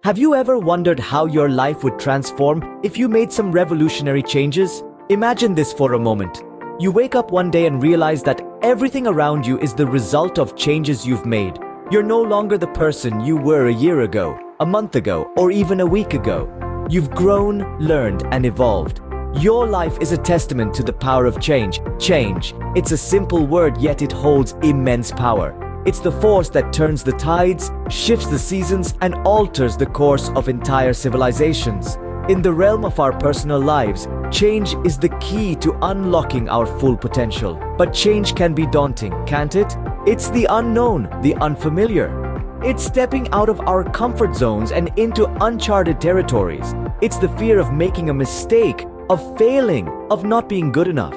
Have you ever wondered how your life would transform if you made some revolutionary changes? Imagine this for a moment. You wake up one day and realize that everything around you is the result of changes you've made. You're no longer the person you were a year ago, a month ago, or even a week ago. You've grown, learned, and evolved. Your life is a testament to the power of change. Change. It's a simple word, yet it holds immense power. It's the force that turns the tides, shifts the seasons, and alters the course of entire civilizations. In the realm of our personal lives, change is the key to unlocking our full potential. But change can be daunting, can't it? It's the unknown, the unfamiliar. It's stepping out of our comfort zones and into uncharted territories. It's the fear of making a mistake, of failing, of not being good enough.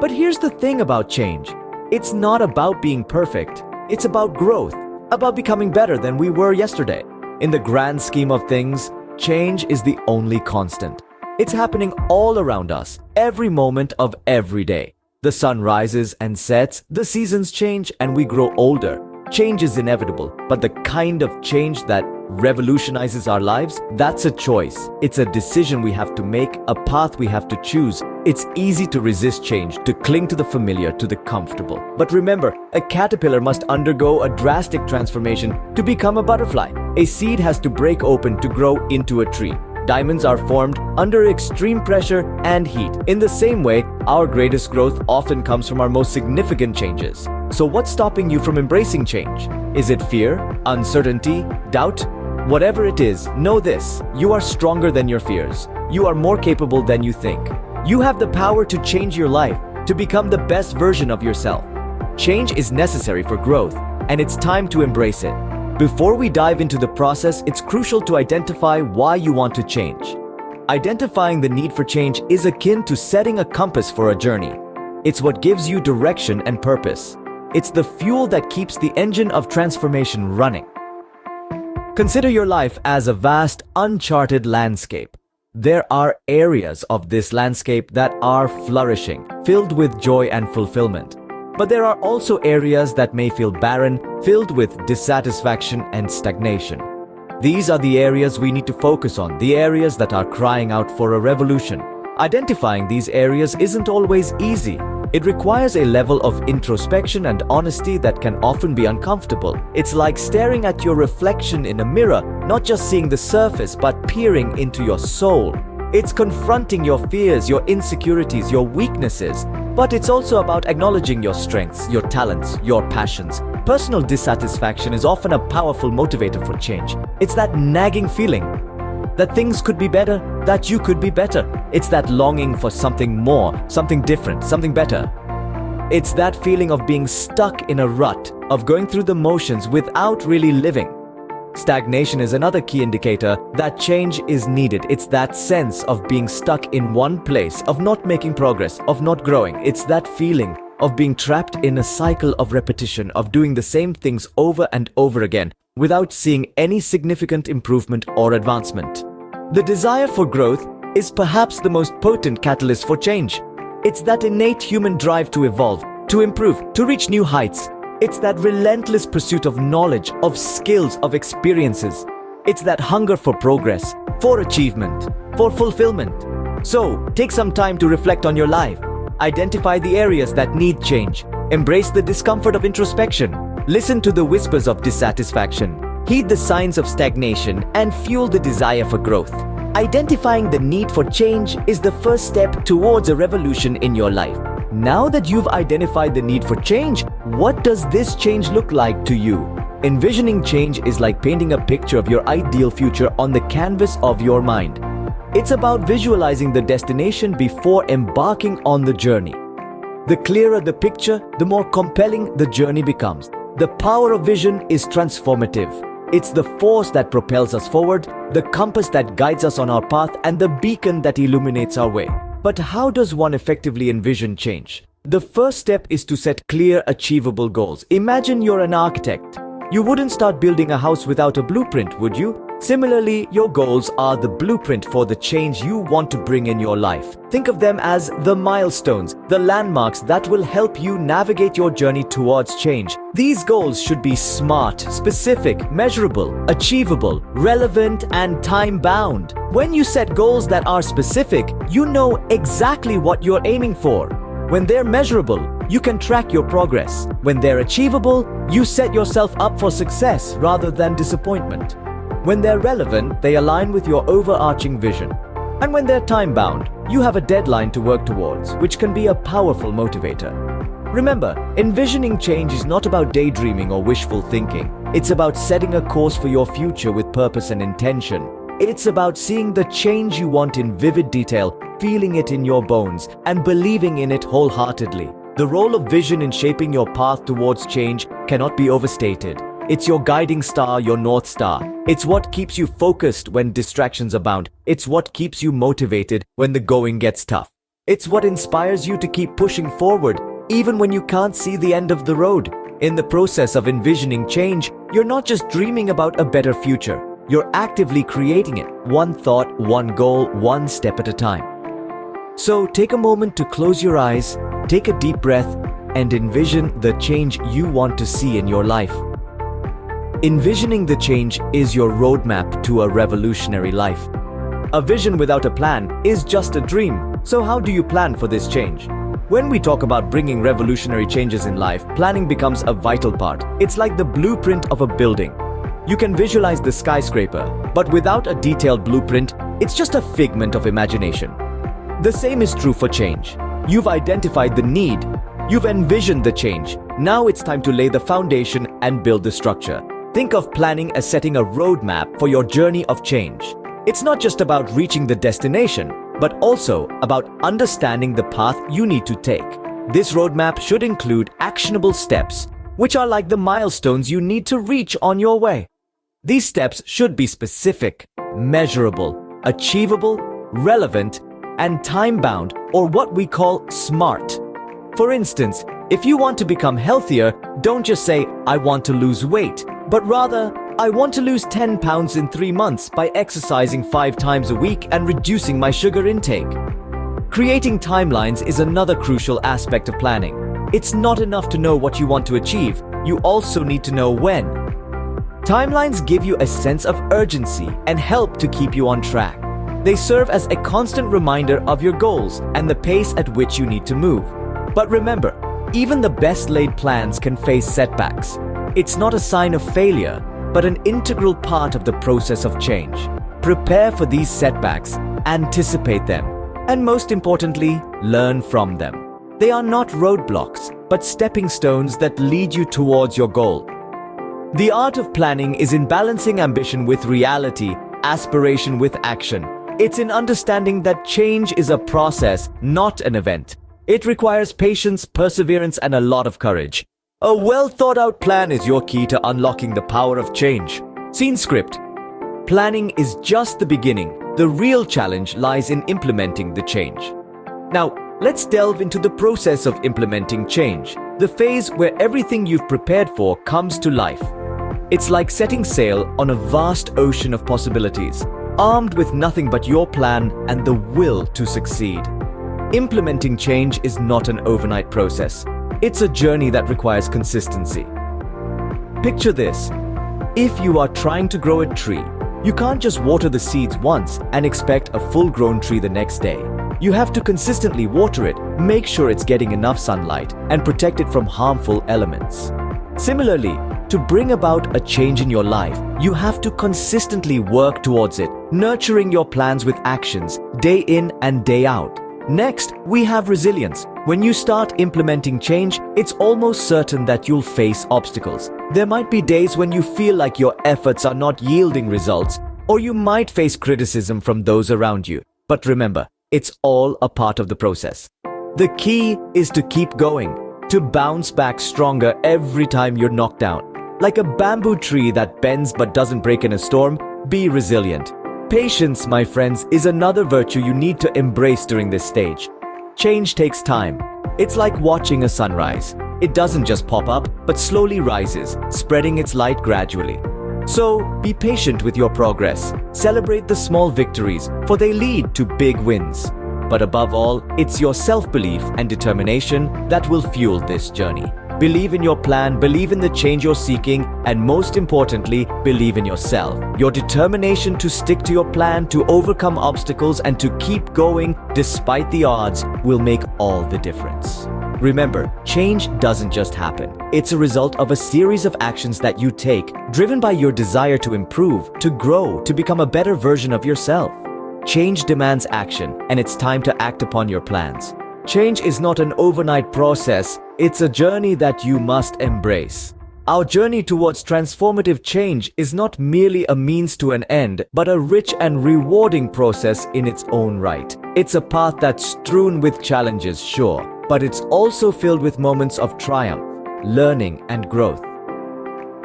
But here's the thing about change. It's not about being perfect. It's about growth, about becoming better than we were yesterday. In the grand scheme of things, change is the only constant. It's happening all around us, every moment of every day. The sun rises and sets, the seasons change, and we grow older. Change is inevitable, but the kind of change that revolutionizes our lives, that's a choice. It's a decision we have to make, a path we have to choose. It's easy to resist change, to cling to the familiar, to the comfortable. But remember, a caterpillar must undergo a drastic transformation to become a butterfly. A seed has to break open to grow into a tree. Diamonds are formed under extreme pressure and heat. In the same way, our greatest growth often comes from our most significant changes. So what's stopping you from embracing change? Is it fear, uncertainty, doubt? Whatever it is, know this: you are stronger than your fears. You are more capable than you think. You have the power to change your life, to become the best version of yourself. Change is necessary for growth, and it's time to embrace it. Before we dive into the process, it's crucial to identify why you want to change. Identifying the need for change is akin to setting a compass for a journey. It's what gives you direction and purpose. It's the fuel that keeps the engine of transformation running. Consider your life as a vast, uncharted landscape. There are areas of this landscape that are flourishing, filled with joy and fulfillment. But there are also areas that may feel barren, filled with dissatisfaction and stagnation. These are the areas we need to focus on, the areas that are crying out for a revolution. Identifying these areas isn't always easy. It requires a level of introspection and honesty that can often be uncomfortable. It's like staring at your reflection in a mirror, not just seeing the surface, but peering into your soul. It's confronting your fears, your insecurities, your weaknesses. But it's also about acknowledging your strengths, your talents, your passions. Personal dissatisfaction is often a powerful motivator for change. It's that nagging feeling that things could be better, that you could be better. It's that longing for something more, something different, something better. It's that feeling of being stuck in a rut, of going through the motions without really living. Stagnation is another key indicator that change is needed. It's that sense of being stuck in one place, of not making progress, of not growing. It's that feeling of being trapped in a cycle of repetition, of doing the same things over and over again, without seeing any significant improvement or advancement. The desire for growth is perhaps the most potent catalyst for change. It's that innate human drive to evolve, to improve, to reach new heights. It's that relentless pursuit of knowledge, of skills, of experiences. It's that hunger for progress, for achievement, for fulfillment. So, take some time to reflect on your life. Identify the areas that need change. Embrace the discomfort of introspection. Listen to the whispers of dissatisfaction. Heed the signs of stagnation and fuel the desire for growth. Identifying the need for change is the first step towards a revolution in your life. Now that you've identified the need for change, what does this change look like to you? Envisioning change is like painting a picture of your ideal future on the canvas of your mind. It's about visualizing the destination before embarking on the journey. The clearer the picture, the more compelling the journey becomes. The power of vision is transformative. It's the force that propels us forward, the compass that guides us on our path, and the beacon that illuminates our way. But how does one effectively envision change? The first step is to set clear, achievable goals. Imagine you're an architect. You wouldn't start building a house without a blueprint, would you? Similarly, your goals are the blueprint for the change you want to bring in your life. Think of them as the milestones, the landmarks that will help you navigate your journey towards change. These goals should be smart, specific, measurable, achievable, relevant, and time-bound. When you set goals that are specific, you know exactly what you're aiming for. When they're measurable, you can track your progress. When they're achievable, you set yourself up for success rather than disappointment. When they're relevant, they align with your overarching vision. And when they're time-bound, you have a deadline to work towards, which can be a powerful motivator. Remember, envisioning change is not about daydreaming or wishful thinking. It's about setting a course for your future with purpose and intention. It's about seeing the change you want in vivid detail, feeling it in your bones, and believing in it wholeheartedly. The role of vision in shaping your path towards change cannot be overstated. It's your guiding star, your North Star. It's what keeps you focused when distractions abound. It's what keeps you motivated when the going gets tough. It's what inspires you to keep pushing forward, even when you can't see the end of the road. In the process of envisioning change, you're not just dreaming about a better future. You're actively creating it, one thought, one goal, one step at a time. So take a moment to close your eyes, take a deep breath, and envision the change you want to see in your life. Envisioning the change is your roadmap to a revolutionary life. A vision without a plan is just a dream. So how do you plan for this change? When we talk about bringing revolutionary changes in life, planning becomes a vital part. It's like the blueprint of a building. You can visualize the skyscraper, but without a detailed blueprint, it's just a figment of imagination. The same is true for change. You've identified the need. You've envisioned the change. Now it's time to lay the foundation and build the structure. Think of planning as setting a roadmap for your journey of change. It's not just about reaching the destination, but also about understanding the path you need to take. This roadmap should include actionable steps, which are like the milestones you need to reach on your way. These steps should be specific, measurable, achievable, relevant, and time-bound, or what we call SMART. For instance, if you want to become healthier, don't just say, "I want to lose weight," but rather, "I want to lose 10 pounds in 3 months by exercising 5 times a week and reducing my sugar intake." Creating timelines is another crucial aspect of planning. It's not enough to know what you want to achieve, you also need to know when. Timelines give you a sense of urgency and help to keep you on track. They serve as a constant reminder of your goals and the pace at which you need to move. But remember, even the best laid plans can face setbacks. It's not a sign of failure, but an integral part of the process of change. Prepare for these setbacks, anticipate them, and most importantly, learn from them. They are not roadblocks, but stepping stones that lead you towards your goal. The art of planning is in balancing ambition with reality, aspiration with action. It's in understanding that change is a process, not an event. It requires patience, perseverance, and a lot of courage. A well-thought-out plan is your key to unlocking the power of change. Scene script. Planning is just the beginning. The real challenge lies in implementing the change. Now, let's delve into the process of implementing change, the phase where everything you've prepared for comes to life. It's like setting sail on a vast ocean of possibilities, armed with nothing but your plan and the will to succeed. Implementing change is not an overnight process. It's a journey that requires consistency. Picture this. If you are trying to grow a tree, you can't just water the seeds once and expect a full-grown tree the next day. You have to consistently water it, make sure it's getting enough sunlight, and protect it from harmful elements. Similarly, to bring about a change in your life, you have to consistently work towards it, nurturing your plans with actions, day in and day out. Next, we have resilience. When you start implementing change, it's almost certain that you'll face obstacles. There might be days when you feel like your efforts are not yielding results, or you might face criticism from those around you. But remember, it's all a part of the process. The key is to keep going, to bounce back stronger every time you're knocked down. Like a bamboo tree that bends but doesn't break in a storm, be resilient. Patience, my friends, is another virtue you need to embrace during this stage. Change takes time. It's like watching a sunrise. It doesn't just pop up, but slowly rises, spreading its light gradually. So, be patient with your progress. Celebrate the small victories, for they lead to big wins. But above all, it's your self-belief and determination that will fuel this journey. Believe in your plan, believe in the change you're seeking, and most importantly, believe in yourself. Your determination to stick to your plan, to overcome obstacles, and to keep going despite the odds will make all the difference. Remember, change doesn't just happen. It's a result of a series of actions that you take, driven by your desire to improve, to grow, to become a better version of yourself. Change demands action, and it's time to act upon your plans. Change is not an overnight process, it's a journey that you must embrace. Our journey towards transformative change is not merely a means to an end, but a rich and rewarding process in its own right. It's a path that's strewn with challenges, sure, but it's also filled with moments of triumph, learning, and growth.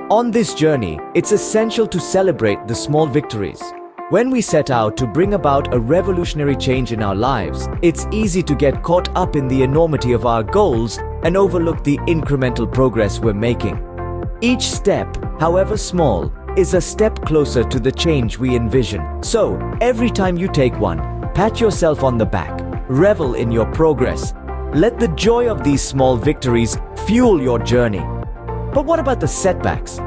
On this journey, it's essential to celebrate the small victories. When we set out to bring about a revolutionary change in our lives, it's easy to get caught up in the enormity of our goals and overlook the incremental progress we're making. Each step, however small, is a step closer to the change we envision. So, every time you take one, pat yourself on the back, revel in your progress. Let the joy of these small victories fuel your journey. But what about the setbacks?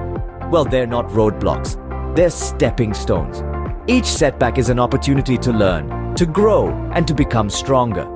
Well, they're not roadblocks, they're stepping stones. Each setback is an opportunity to learn, to grow, and to become stronger.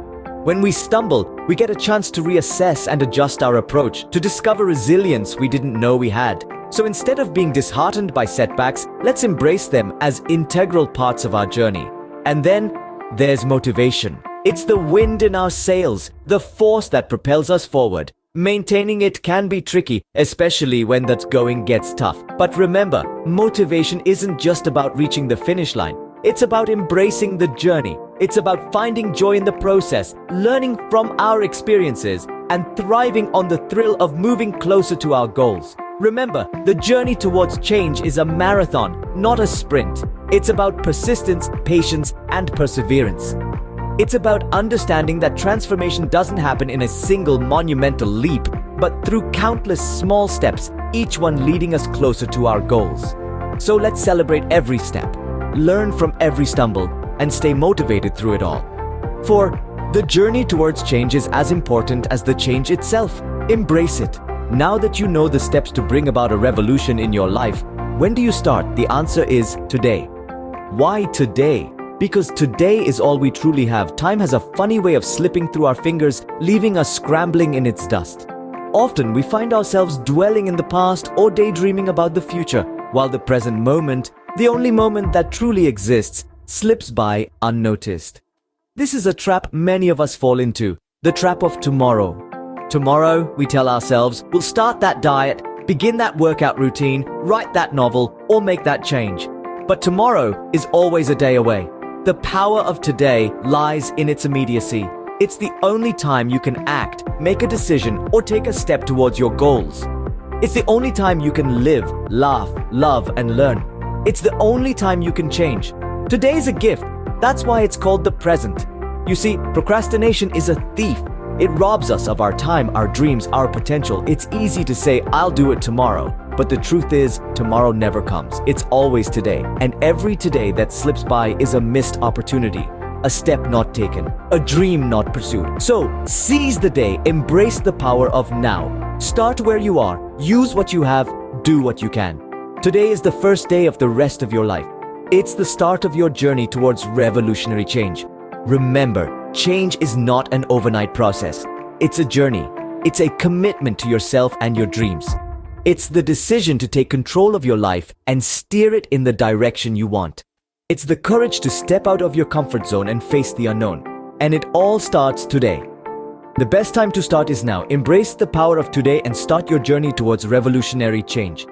When we stumble, we get a chance to reassess and adjust our approach, to discover resilience we didn't know we had. So instead of being disheartened by setbacks, let's embrace them as integral parts of our journey. And then there's motivation. It's the wind in our sails, the force that propels us forward. Maintaining it can be tricky, especially when that going gets tough. But remember, motivation isn't just about reaching the finish line. It's about embracing the journey. It's about finding joy in the process, learning from our experiences, and thriving on the thrill of moving closer to our goals. Remember, the journey towards change is a marathon, not a sprint. It's about persistence, patience, and perseverance. It's about understanding that transformation doesn't happen in a single monumental leap, but through countless small steps, each one leading us closer to our goals. So let's celebrate every step, learn from every stumble, and stay motivated through it all. For the journey towards change is as important as the change itself. Embrace it. Now that you know the steps to bring about a revolution in your life, when do you start? The answer is today. Why today? Because today is all we truly have. Time has a funny way of slipping through our fingers, leaving us scrambling in its dust. Often we find ourselves dwelling in the past or daydreaming about the future, while the present moment, the only moment that truly exists, slips by unnoticed. This is a trap many of us fall into, the trap of tomorrow. Tomorrow, we tell ourselves, we'll start that diet, begin that workout routine, write that novel, or make that change. But tomorrow is always a day away. The power of today lies in its immediacy. It's the only time you can act, make a decision, or take a step towards your goals. It's the only time you can live, laugh, love, and learn. It's the only time you can change. Today is a gift. That's why it's called the present. You see, procrastination is a thief. It robs us of our time, our dreams, our potential. It's easy to say, I'll do it tomorrow. But the truth is, tomorrow never comes. It's always today. And every today that slips by is a missed opportunity, a step not taken, a dream not pursued. So seize the day, embrace the power of now. Start where you are, use what you have, do what you can. Today is the first day of the rest of your life. It's the start of your journey towards revolutionary change. Remember, change is not an overnight process. It's a journey. It's a commitment to yourself and your dreams. It's the decision to take control of your life and steer it in the direction you want. It's the courage to step out of your comfort zone and face the unknown. And it all starts today. The best time to start is now. Embrace the power of today and start your journey towards revolutionary change.